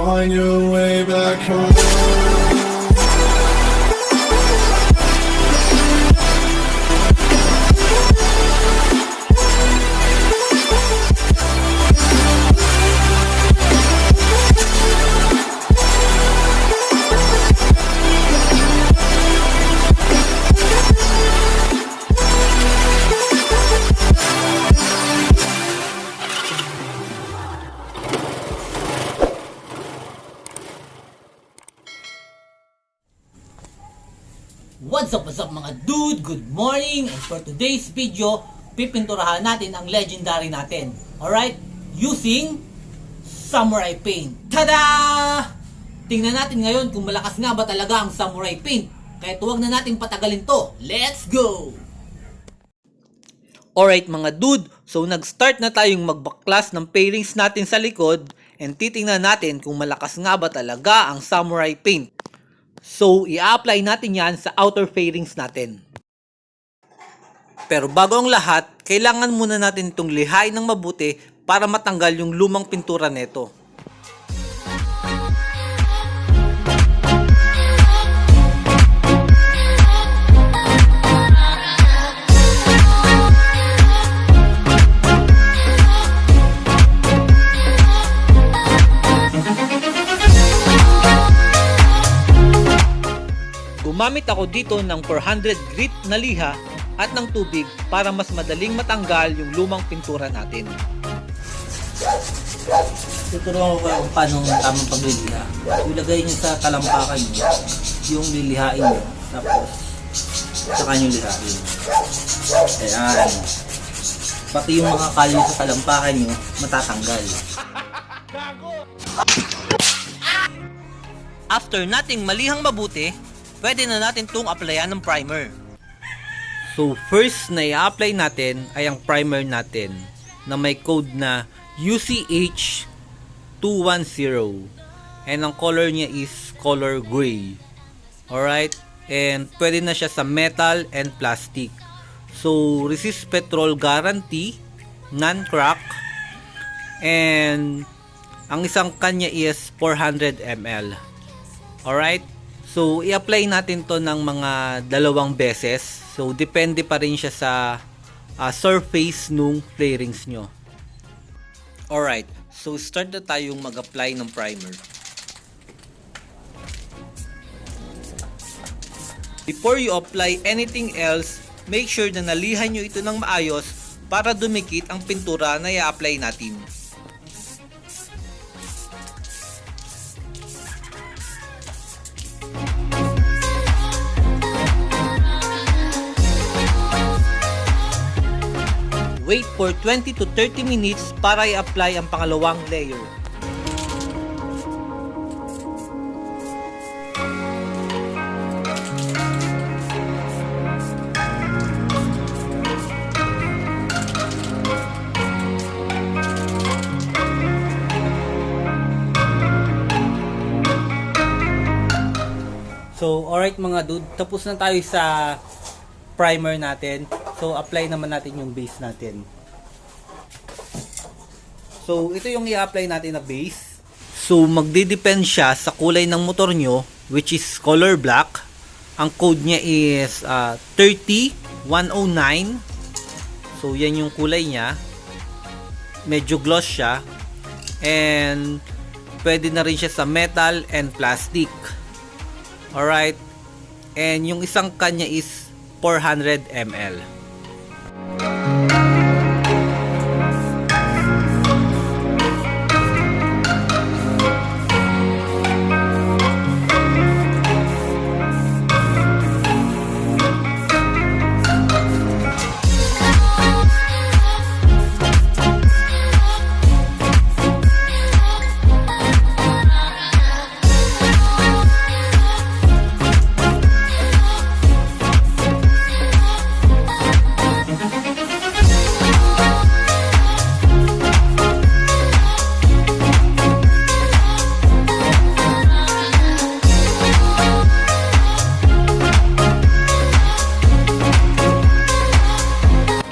find your way back home. What's up mga dude? Good morning! And for today's video, pipinturahan natin ang legendary natin. Alright? Using samurai paint. Tada! Tingnan natin ngayon kung malakas nga ba talaga ang samurai paint. Kaya huwag na natin patagalin to. Let's go! Alright mga dude, so nag-start na tayong magbaklas ng pairings natin sa likod and titingnan natin kung malakas nga ba talaga ang samurai paint. So, i-apply natin yan sa outer fairings natin. Pero bago ang lahat, kailangan muna natin itong lihain ng mabuti para matanggal yung lumang pintura nito. Gumamit ako dito ng 400 grit na liha at ng tubig para mas madaling matanggal yung lumang pintura natin. Tuturuan ko kung paano tamang pagliliha. Ilagay nyo sa talampakan nyo yung lilihain nyo, tapos saka nyo lihain. Ayan. Pati yung mga kalyo sa talampakan nyo matatanggal. After nating malihang mabuti, pwede na natin itong applyan ng primer. So first na i-apply natin ay ang primer natin na may code na UCH210 and ang color niya is color gray. Alright? And pwede na siya sa metal and plastic. So resist petrol guarantee, non-crack, and ang isang kanya is 400 ml. Alright? So, i-apply natin to ng mga 2 beses. So, depende pa rin siya sa surface nung fairings nyo. Alright, so start na tayong mag-apply ng primer. Before you apply anything else, make sure na nalihan nyo ito ng maayos para dumikit ang pintura na i-apply natin. Wait for 20 to 30 minutes para i-apply ang pangalawang layer. So, alright mga dude, tapos na tayo sa primer natin. So, apply naman natin yung base natin. So, ito yung i-apply natin na base. So, magdidepend siya sa kulay ng motor nyo, which is color black. Ang code niya is 30109. So, yan yung kulay niya. Medyo gloss siya. And, pwede na rin siya sa metal and plastic. Alright. And, yung isang kanya is 400 ml.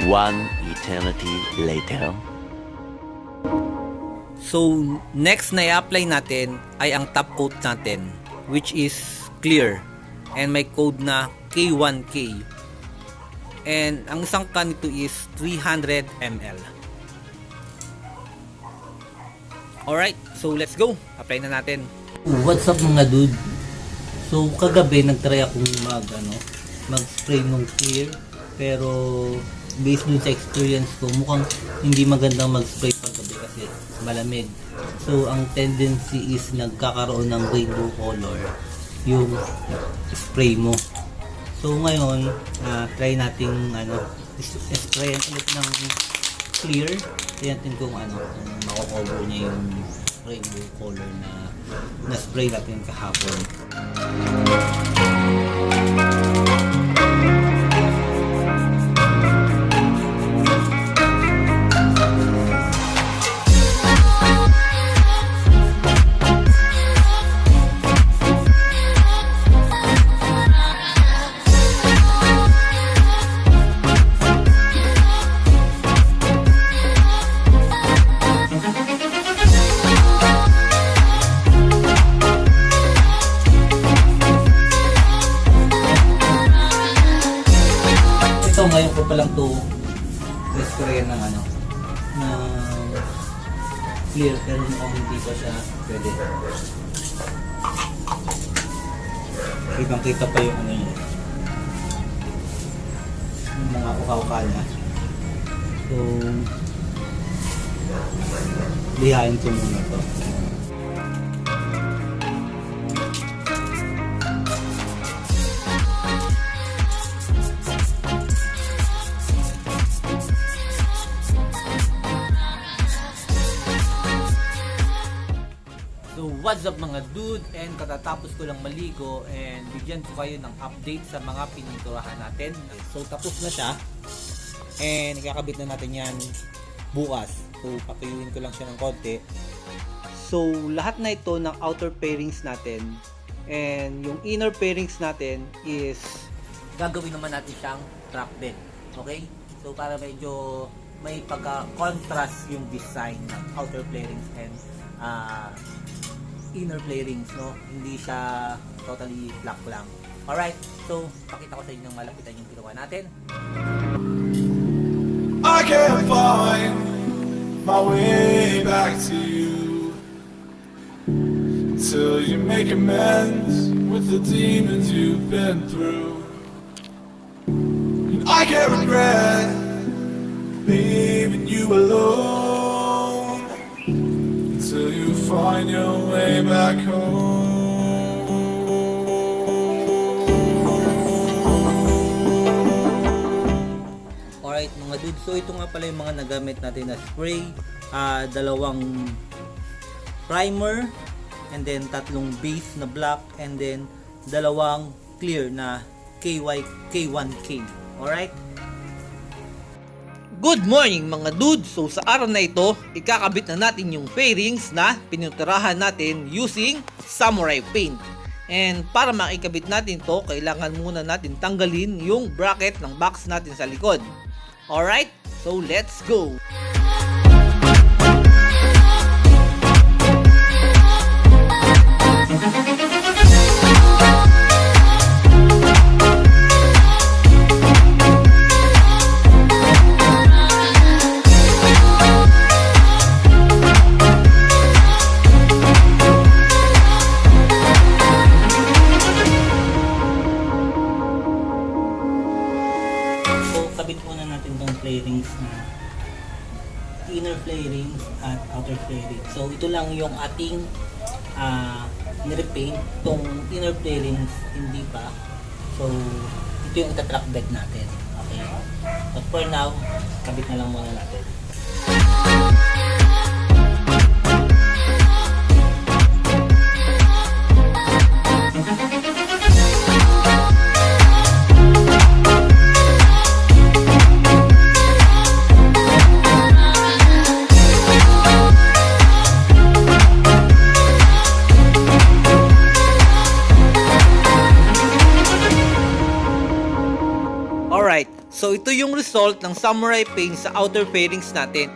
One eternity later. So, next na i-apply natin ay ang top coat natin, which is clear. And may code na K1K. And ang isang can nito is 300 ml. Alright, so let's go. Apply na natin. What's up mga dude? So kagabi nagtry akong mag-spray ng clear, pero based dun sa experience ko, mukhang hindi magandang mag-spray paggabi kasi malamig. So ang tendency is nagkakaroon ng rainbow color yung spray mo. So ngayon, try nating sprayan ulit ng clear. Tingnan natin kung mako-cover niya yung rainbow color na spray natin kahapon. So ngayon ko pa lang to sprayan ng clear, pero mukhang hindi pa siya pwede. Kitang kita pa yung niya, yung mga ukaw-uka niya. So lihain ko muna to. So what's up mga dude, and katatapos ko lang maligo and bigyan ko kayo ng update sa mga pininturahan natin. So tapos na siya and ikakabit na natin yan bukas. So patuyuin ko lang siya ng konti. So lahat na ito ng outer pairings natin, and yung inner pairings natin is gagawin naman natin siyang track bed. Okay? So para medyo may pagka-contrast yung design ng outer pairings and inner pairings, no? Hindi siya totally black lang. Alright, so pakita ko sa inyo ng malapitan yung ginawa natin. I can't find my way back to you till you make amends with the demons you've been through. And I can't regret leaving you alone till you find your way back home. Alright mga dude, so ito nga pala yung mga nagamit natin na spray. Dalawang primer, and then tatlong base na black, and then dalawang clear na K1K. Alright? Good morning mga dude! So sa araw na ito, ikakabit na natin yung fairings na pininturahan natin using samurai paint. And para makikabit natin to, kailangan muna natin tanggalin yung bracket ng box natin sa likod. Alright? So let's go! Kabit muna natin tong flarings na inner flarings at outer flarings. So ito lang yung ating nirepaint. Tong inner flarings hindi pa. So ito yung itatrack bed natin. Okay. But for now, kabit na lang muna natin. Alright, so ito yung result ng samurai paint sa outer fairings natin.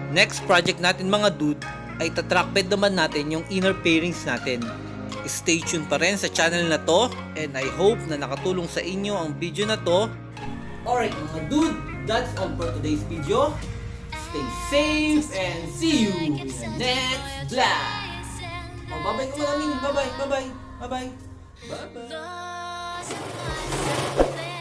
Next project natin mga dude ay tatrackbed naman natin yung inner pairings natin. Stay tuned pa rin sa channel na to, and I hope na nakatulong sa inyo ang video na to. Alright mga dude, that's all for today's video. Stay safe and see you in the next vlog. Oh, bye-bye ka mga min. Bye-bye, bye-bye, bye-bye, bye-bye. Those are my